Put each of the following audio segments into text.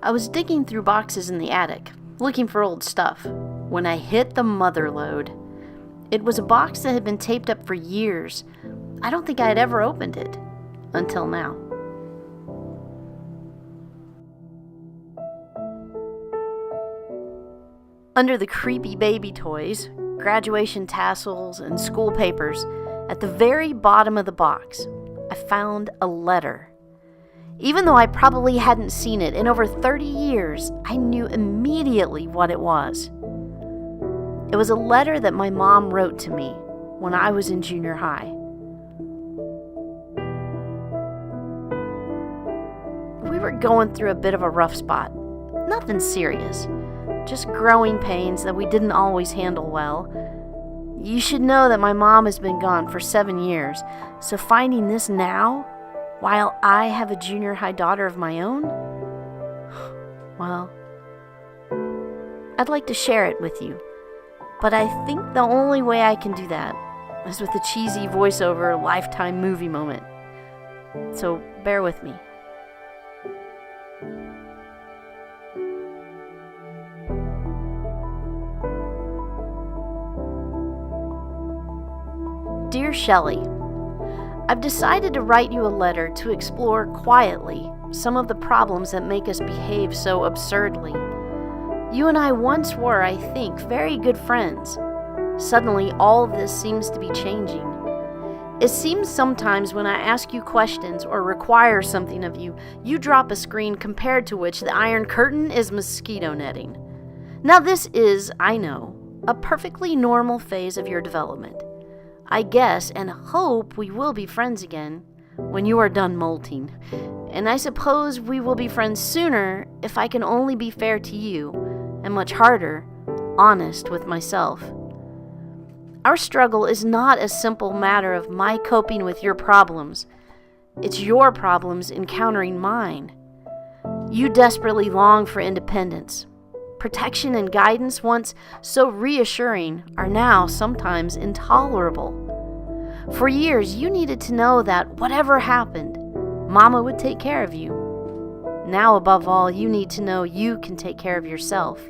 I was digging through boxes in the attic, looking for old stuff, when I hit the mother lode. It was a box that had been taped up for years. I don't think I had ever opened it, until now. Under the creepy baby toys, graduation tassels, and school papers, at the very bottom of the box, I found a letter. Even though I probably hadn't seen it in over 30 years, I knew immediately what it was. It was a letter that my mom wrote to me when I was in junior high. We were going through a bit of a rough spot. Nothing serious, just growing pains that we didn't always handle well. You should know that my mom has been gone for 7 years, so finding this now, while I have a junior high daughter of my own, well, I'd like to share it with you. But I think the only way I can do that is with a cheesy voiceover Lifetime movie moment. So bear with me. Dear Shelley, I've decided to write you a letter to explore quietly some of the problems that make us behave so absurdly. You and I once were, I think, very good friends. Suddenly, all this seems to be changing. It seems sometimes when I ask you questions or require something of you, you drop a screen compared to which the Iron Curtain is mosquito netting. Now this is, I know, a perfectly normal phase of your development. I guess and hope we will be friends again when you are done molting. And I suppose we will be friends sooner if I can only be fair to you, and much harder, honest with myself. Our struggle is not a simple matter of my coping with your problems. It's your problems encountering mine. You desperately long for independence. Protection and guidance, once so reassuring, are now sometimes intolerable. For years, you needed to know that whatever happened, Mama would take care of you. Now, above all, you need to know you can take care of yourself.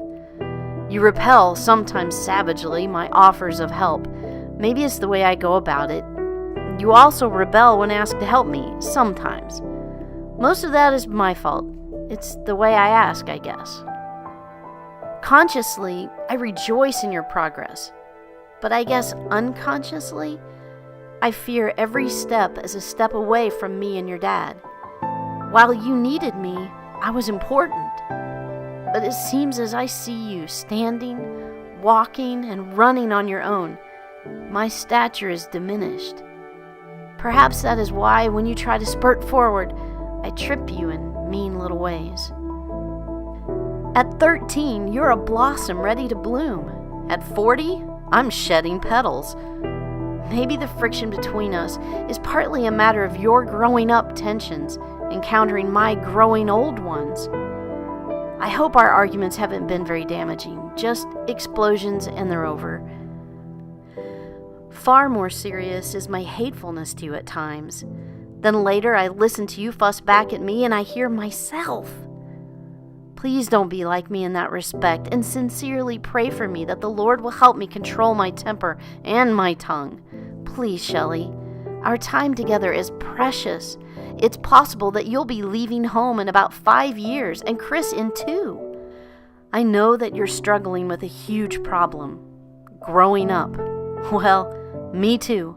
You repel, sometimes savagely, my offers of help. Maybe it's the way I go about it. You also rebel when asked to help me, sometimes. Most of that is my fault. It's the way I ask, I guess. Consciously, I rejoice in your progress. But I guess unconsciously, I fear every step as a step away from me and your dad. While you needed me, I was important. But it seems as I see you standing, walking, and running on your own, my stature is diminished. Perhaps that is why when you try to spurt forward, I trip you in mean little ways. At 13, you're a blossom ready to bloom. At 40, I'm shedding petals. Maybe the friction between us is partly a matter of your growing up tensions, encountering my growing old ones. I hope our arguments haven't been very damaging, just explosions and they're over. Far more serious is my hatefulness to you at times. Then later I listen to you fuss back at me and I hear myself. Please don't be like me in that respect, and sincerely pray for me that the Lord will help me control my temper and my tongue. Please, Shelley, our time together is precious. It's possible that you'll be leaving home in about 5 years, and Chris in 2. I know that you're struggling with a huge problem. Growing up. Well, me too.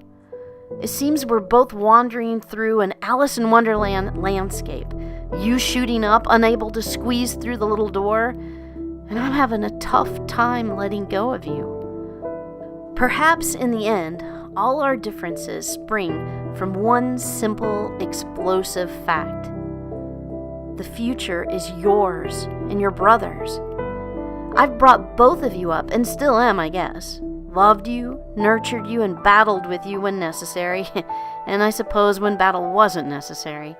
It seems we're both wandering through an Alice in Wonderland landscape. You shooting up, unable to squeeze through the little door, and I'm having a tough time letting go of you. Perhaps in the end, all our differences spring from one simple, explosive fact. The future is yours and your brother's. I've brought both of you up, and still am, I guess. Loved you, nurtured you, and battled with you when necessary, and I suppose when battle wasn't necessary.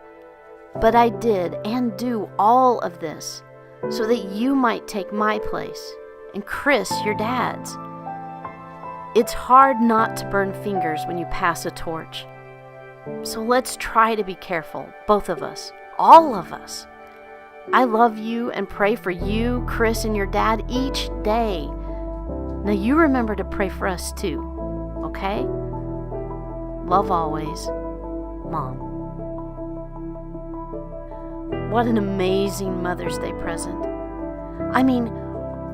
But I did and do all of this so that you might take my place, and Chris, your dad's. It's hard not to burn fingers when you pass a torch. So let's try to be careful, both of us, all of us. I love you and pray for you, Chris, and your dad each day. Now you remember to pray for us too, okay? Love always, Mom. What an amazing Mother's Day present. I mean,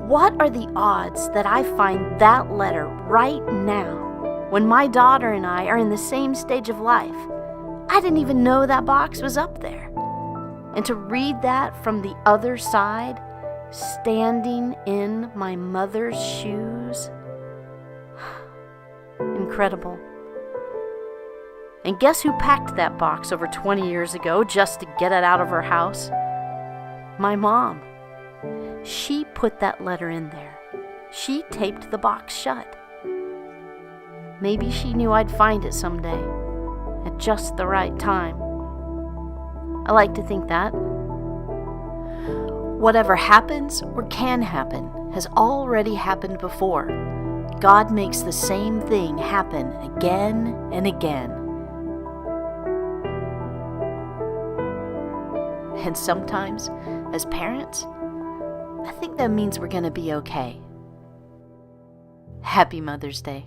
what are the odds that I find that letter right now when my daughter and I are in the same stage of life? I didn't even know that box was up there. And to read that from the other side, standing in my mother's shoes, incredible. And guess who packed that box over 20 years ago just to get it out of her house? My mom. She put that letter in there. She taped the box shut. Maybe she knew I'd find it someday, at just the right time. I like to think that. Whatever happens or can happen has already happened before. God makes the same thing happen again and again. And sometimes, as parents, I think that means we're going to be okay. Happy Mother's Day.